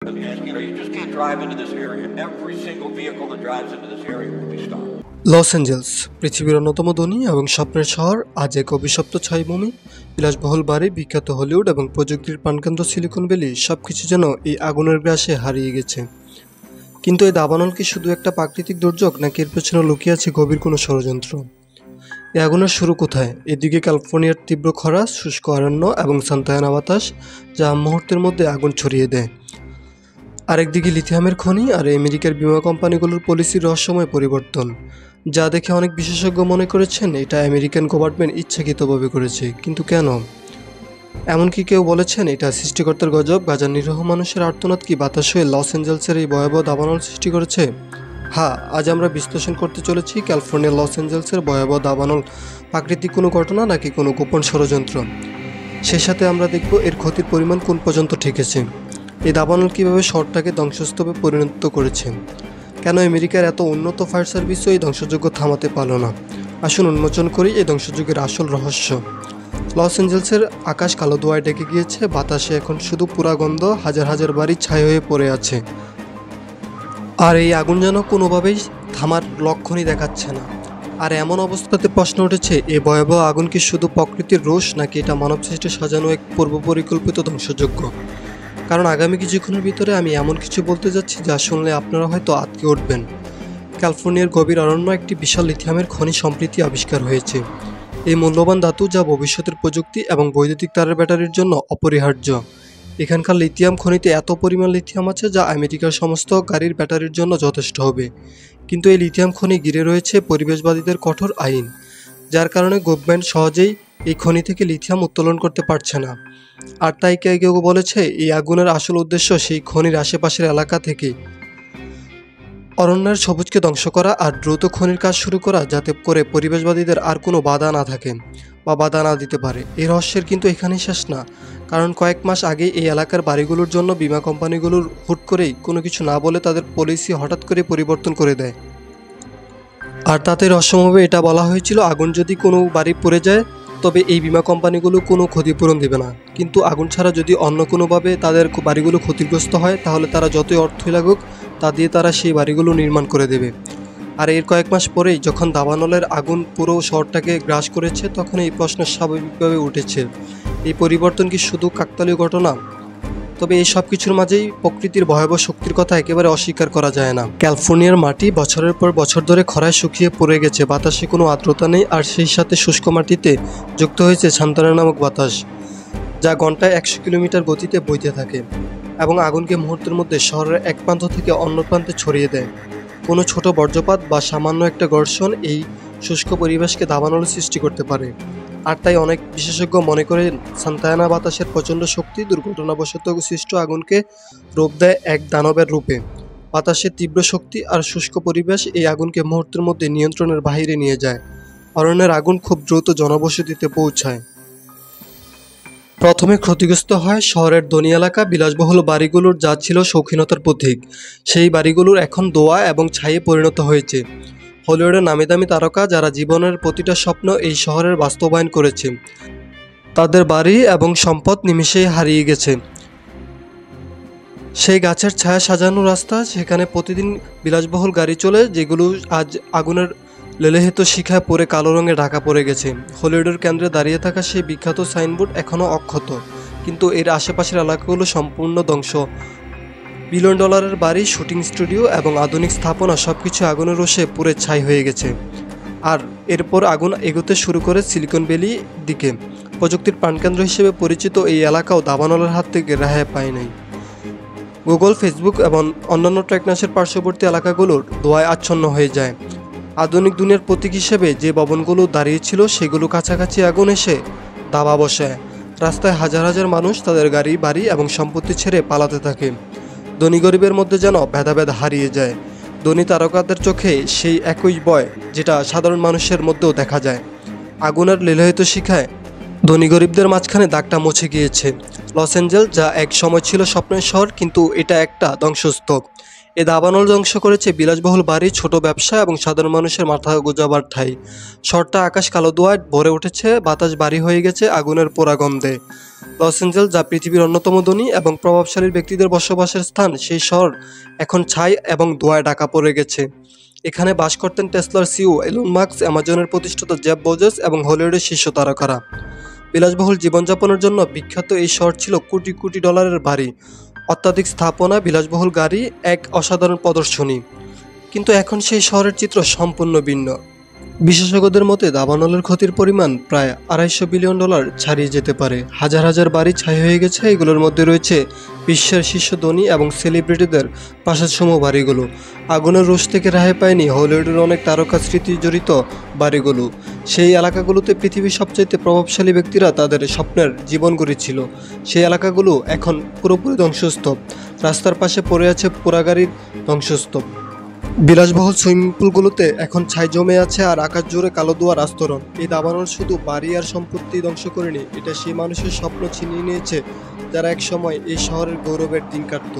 You just can't drive into this area. Every single vehicle that drives into this area will be stopped. Los Angeles পৃথিবীর অন্যতম ধনী এবং স্বপ্নের শহর, আজ এক অভিশপ্ত ছাইভূমি। বিলাসবহুল বাড়ি, বিখ্যাত হলিউড এবং প্রযুক্তির প্রাণকেন্দ্র সিলিকন ভ্যালি সবকিছু যেন এই আগুনের গ্রাসে হারিয়ে গেছে। কিন্তু এই দাবানল কি শুধু একটা প্রাকৃতিক দুর্যোগ, নাকি এর পেছনে লুকিয়ে আছে গভীর কোনো ষড়যন্ত্র? এই আগুনের শুরু কোথায়? এদিকে ক্যালিফোর্নিয়ার তীব্র খরা, শুষ্ক অরণ্য এবং সান্তা বাতাস যা মুহূর্তের মধ্যে আগুন ছড়িয়ে দেয়। আরেকদিকে লিথিয়ামের খনি আর আমেরিকার বিমা কোম্পানিগুলোর পলিসির রহস্যময় পরিবর্তন, যা দেখে অনেক বিশেষজ্ঞ মনে করেছেন এটা আমেরিকান গভর্নমেন্ট ইচ্ছাকৃতভাবে করেছে। কিন্তু কেন? এমনকি কেউ বলেছেন এটা সৃষ্টিকর্তার গজব। গাজার নিরীহ মানুষের আর্তনাদ কি বাতাস হয়ে লস অ্যাঞ্জেলসের এই ভয়াবহ দাবানল সৃষ্টি করেছে? হ্যাঁ, আজ আমরা বিশ্লেষণ করতে চলেছি ক্যালিফোর্নিয়ার লস অ্যাঞ্জেলসের ভয়াবহ দাবানল প্রাকৃতিক কোনো ঘটনা নাকি কোনো গোপন ষড়যন্ত্র। সেই সাথে আমরা দেখব এর ক্ষতির পরিমাণ কোন পর্যন্ত ঠেকেছে, এই দাবানল কীভাবে শহরটাকে ধ্বংসস্তূপে পরিণত করেছে, কেন আমেরিকার এত উন্নত ফায়ার সার্ভিসও এই ধ্বংসযজ্ঞ থামাতে পারল না। আসুন উন্মোচন করি এই ধ্বংসযজ্ঞের আসল রহস্য। লস অ্যাঞ্জেলসের আকাশ কালো ধোঁয়ায় ডেকে গিয়েছে, বাতাসে এখন শুধু পুরা গন্ধ, হাজার হাজার বাড়ি ছাই হয়ে পড়ে আছে। আর এই আগুন যেন কোনোভাবেই থামার লক্ষণই দেখাচ্ছে না। আর এমন অবস্থাতে প্রশ্ন উঠেছে, এই ভয়াবহ আগুন কি শুধু প্রকৃতির রোষ, নাকি এটা মানব সৃষ্টি সাজানো এক পূর্ব পরিকল্পিত ধ্বংসযজ্ঞ? কারণ আগামী কিছুক্ষণের ভিতরে আমি এমন কিছু বলতে যাচ্ছি যা শুনলে আপনারা হয়তো আটকে উঠবেন। ক্যালিফোর্নিয়ার গভীর অরণ্য একটি বিশাল লিথিয়ামের খনি সম্প্রতি আবিষ্কার হয়েছে। এই মূল্যবান ধাতু যা ভবিষ্যতের প্রযুক্তি এবং বৈদ্যুতিক তারের ব্যাটারির জন্য অপরিহার্য। এখানকার লিথিয়াম খনিতে এত পরিমাণ লিথিয়াম আছে যা আমেরিকার সমস্ত গাড়ির ব্যাটারির জন্য যথেষ্ট হবে। কিন্তু এই লিথিয়াম খনি ঘিরে রয়েছে পরিবেশবাদীদের কঠোর আইন, যার কারণে গভর্নমেন্ট সহজেই এই খনি থেকে লিথিয়াম উত্তোলন করতে পারছে না। আর তাই কেউ বলেছে এই আগুনের আসল উদ্দেশ্য সেই খনির আশেপাশের এলাকা থেকে অরণ্যের সবুজকে ধ্বংস করা আর দ্রুত খনির কাজ শুরু করা, যাতে করে পরিবেশবাদীদের আর কোনো বাধা না থাকে বা বাধা না দিতে পারে। এই রহস্যের কিন্তু এখানেই শেষ না, কারণ কয়েক মাস আগে এই এলাকার বাড়িগুলোর জন্য বিমা কোম্পানিগুলোর হুট করেই কোনো কিছু না বলে তাদের পলিসি হঠাৎ করে পরিবর্তন করে দেয়। আর তাতে রহস্যভাবে এটা বলা হয়েছিল আগুন যদি কোনো বাড়ি পড়ে যায় তবে এই বিমা কোম্পানিগুলো কোনো ক্ষতিপূরণ দেবে না, কিন্তু আগুন ছাড়া যদি অন্য কোনোভাবে তাদের বাড়িগুলো ক্ষতিগ্রস্ত হয় তাহলে তারা যতই অর্থই লাগুক তা দিয়ে তারা সেই বাড়িগুলো নির্মাণ করে দেবে। আর এর কয়েক মাস পরেই যখন দাবানলের আগুন পুরো শহরটাকে গ্রাস করেছে, তখন এই প্রশ্ন স্বাভাবিকভাবে উঠেছে, এই পরিবর্তন কি শুধু কাকতালীয় ঘটনা? তবে এই সব কিছুর মাঝেই প্রকৃতির ভয়াবহ শক্তির কথা একেবারে অস্বীকার করা যায় না। ক্যালিফোর্নিয়ার মাটি বছরের পর বছর ধরে খরায় শুকিয়ে পড়ে গেছে, বাতাসে কোনো আর্দ্রতা নেই, আর সেই সাথে শুষ্ক মাটিতে যুক্ত হয়েছে সান্তানা নামক বাতাস, যা ঘন্টায় 100 কিলোমিটার গতিতে বইতে থাকে এবং আগুনকে মুহূর্তের মধ্যে শহরের এক প্রান্ত থেকে অন্য প্রান্তে ছড়িয়ে দেয়। কোনো ছোট বজ্রপাত বা সামান্য একটা ঘর্ষণ এই শুষ্ক পরিবেশকে দাবানল সৃষ্টি করতে পারে। আর তাই অনেক বিশেষজ্ঞ মনে করেন সান্তা বাতাসের প্রচণ্ড শক্তি দুর্ঘটনাবশত সৃষ্ট আগুনকে রূপ দেয় এক দানবের রূপে। বাতাসের তীব্র শক্তি আর শুষ্ক পরিবেশ এই আগুনকে মুহূর্তের মধ্যে নিয়ন্ত্রণের বাইরে নিয়ে যায়। অরণ্যের আগুন খুব দ্রুত জনবসতিতে পৌঁছায়। প্রথমে ক্ষতিগ্রস্ত হয় শহরের ধনী এলাকা, বিলাসবহুল বাড়িগুলোর যা ছিল শৌখিনতার প্রতীক, সেই বাড়িগুলোর এখন ধোঁয়া এবং ছাইয়ে পরিণত হয়েছে। হলিউডের নামিদামি তারকা যারা জীবনের প্রতিটা স্বপ্ন এই শহরের বাস্তবায়ন করেছে, তাদের বাড়ি এবং সম্পদ নিমিষেই হারিয়ে গেছে। সেই গাছের ছায়া সাজানো রাস্তা, সেখানে প্রতিদিন বিলাসবহুল গাড়ি চলে, যেগুলো আজ আগুনের লেলিহাত শিখায় পরে কালো রঙে ঢাকা পড়ে গেছে। হলিউডের কেন্দ্রে দাঁড়িয়ে থাকা সেই বিখ্যাত সাইনবোর্ড এখনও অক্ষত, কিন্তু এর আশেপাশের এলাকাগুলো সম্পূর্ণ ধ্বংস। বিলিয়ন ডলারের বাড়ি, শুটিং স্টুডিও এবং আধুনিক স্থাপনা সবকিছু আগুনের রোষে পুড়ে ছাই হয়ে গেছে। আর এরপর আগুন এগোতে শুরু করে সিলিকন ভ্যালি দিকে। প্রযুক্তির প্রাণকেন্দ্র হিসেবে পরিচিত এই এলাকাও দাবানলের হাত থেকে রেহাই পায় নাই। গুগল, ফেসবুক এবং অন্যান্য টেকনাসের পার্শ্ববর্তী এলাকাগুলোর ধোঁয়ায় আচ্ছন্ন হয়ে যায়। আধুনিক দুনিয়ার প্রতীক হিসেবে যে ভবনগুলো দাঁড়িয়েছিল সেগুলো কাছাকাছি আগুন এসে দাবা বসায়। রাস্তায় হাজার হাজার মানুষ তাদের গাড়ি, বাড়ি এবং সম্পত্তি ছেড়ে পালাতে থাকে। ধনী গরিবের মধ্যে যেন ভেদাভেদ হারিয়ে যায়। ধনী তারকাদের চোখে সেই একই ভয় যেটা সাধারণ মানুষের মধ্যেও দেখা যায়। আগুনের লীলায়িত শিখায় ধনী গরিবদের মাঝখানে দাগটা মুছে গিয়েছে। লস অ্যাঞ্জেলস যা এক সময় ছিল স্বপ্নের শহর, কিন্তু এটা একটা ধ্বংসস্তূপ। এ দাবানল ধ্বংস করেছে বিলাসবহুল বাড়ি, ছোট ব্যবসা এবং সাধারণ মানুষের মাথা গোজাবার ঠাঁই। শহরটা আকাশ কালো ধোঁয়ায় ভরে উঠেছে, বাতাস ভারী হয়ে গেছে আগুনের পোড়া গন্ধে। লস অ্যাঞ্জেলস, যা পৃথিবীর অন্যতম ধনী এবং প্রভাবশালী ব্যক্তিদের বসবাসের স্থান, সেই শহর এখন ছাই এবং ধোঁয়ায় ঢাকা পড়ে গেছে। এখানে বাস করতেন টেসলার সিইও এলন মাস্ক, অ্যামাজনের প্রতিষ্ঠাতা জেফ বেজোস এবং হলিউডের শীর্ষ তারকারা। বিলাসবহুল জীবনযাপনের জন্য বিখ্যাত এই শহর ছিল কোটি কোটি ডলারের বাড়ি, অত্যাধিক স্থাপনা, বিলাসবহুল গাড়ি, এক অসাধারণ প্রদর্শনী। কিন্তু এখন সেই শহরের চিত্র সম্পূর্ণ ভিন্ন। বিশেষজ্ঞদের মতে দাবানলের ক্ষতির পরিমাণ প্রায় $250 বিলিয়ন ছাড়িয়ে যেতে পারে। হাজার হাজার বাড়ি ছাই হয়ে গেছে, এগুলোর মধ্যে রয়েছে বিশ্বের শীর্ষ ধনী এবং সেলিব্রিটিদের প্রাসাদসমূহ বাড়িগুলো। আগুনের রোষ থেকে রেহাই পায়নি হলিউডের অনেক তারকা স্মৃতি জড়িত বাড়িগুলো। সেই এলাকাগুলোতে পৃথিবীর সবচাইতে প্রভাবশালী ব্যক্তিরা তাদের স্বপ্নের জীবন গড়েছিল। সেই এলাকাগুলো এখন পুরোপুরি ধ্বংসস্তূপ। রাস্তার পাশে পড়ে আছে পোড়া গাড়ির ধ্বংসস্তূপ। বিলাসবহুল সুইমিং পুলগুলোতে এখন ছাই জমে আছে আর আকাশ জুড়ে কালো ধোঁয়ার আস্তরণ। এই দাবানল শুধু বাড়ি আর সম্পত্তি ধ্বংস করেনি, এটা সেই মানুষের স্বপ্ন ছিনিয়ে নিয়েছে যারা এক সময় এই শহরের গৌরবের দিন কাটত।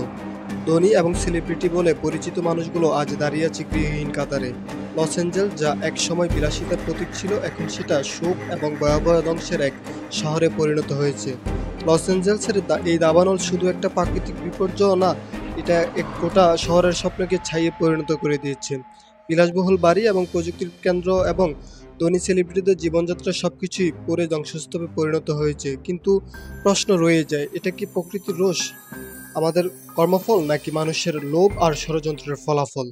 ধনী এবং সেলিব্রিটি বলে পরিচিত মানুষগুলো আজ দাঁড়িয়ে আছে গৃহহীন কাতারে। লস অ্যাঞ্জেলস, যা এক সময় বিলাসিতার প্রতীক ছিল, এখন সেটা শোক এবং ভয়াবহ ধ্বংসের এক শহরে পরিণত হয়েছে। লস অ্যাঞ্জেলসের এই দাবানল শুধু একটা প্রাকৃতিক বিপর্যয় না, এটা এক গোটা শহরের স্বপ্নকে ছাইয়ে পরিণত করে দিয়েছে। বিলাসবহুল বাড়ি এবং প্রযুক্তির কেন্দ্র এবং ধনী সেলিব্রিটিদের জীবনযাত্রা সবকিছুই পরে ধ্বংসস্তূপে পরিণত হয়েছে। কিন্তু প্রশ্ন রয়ে যায়, এটা কি প্রকৃতির রোষ, আমাদের কর্মফল, নাকি মানুষের লোভ আর ষড়যন্ত্রের ফলাফল?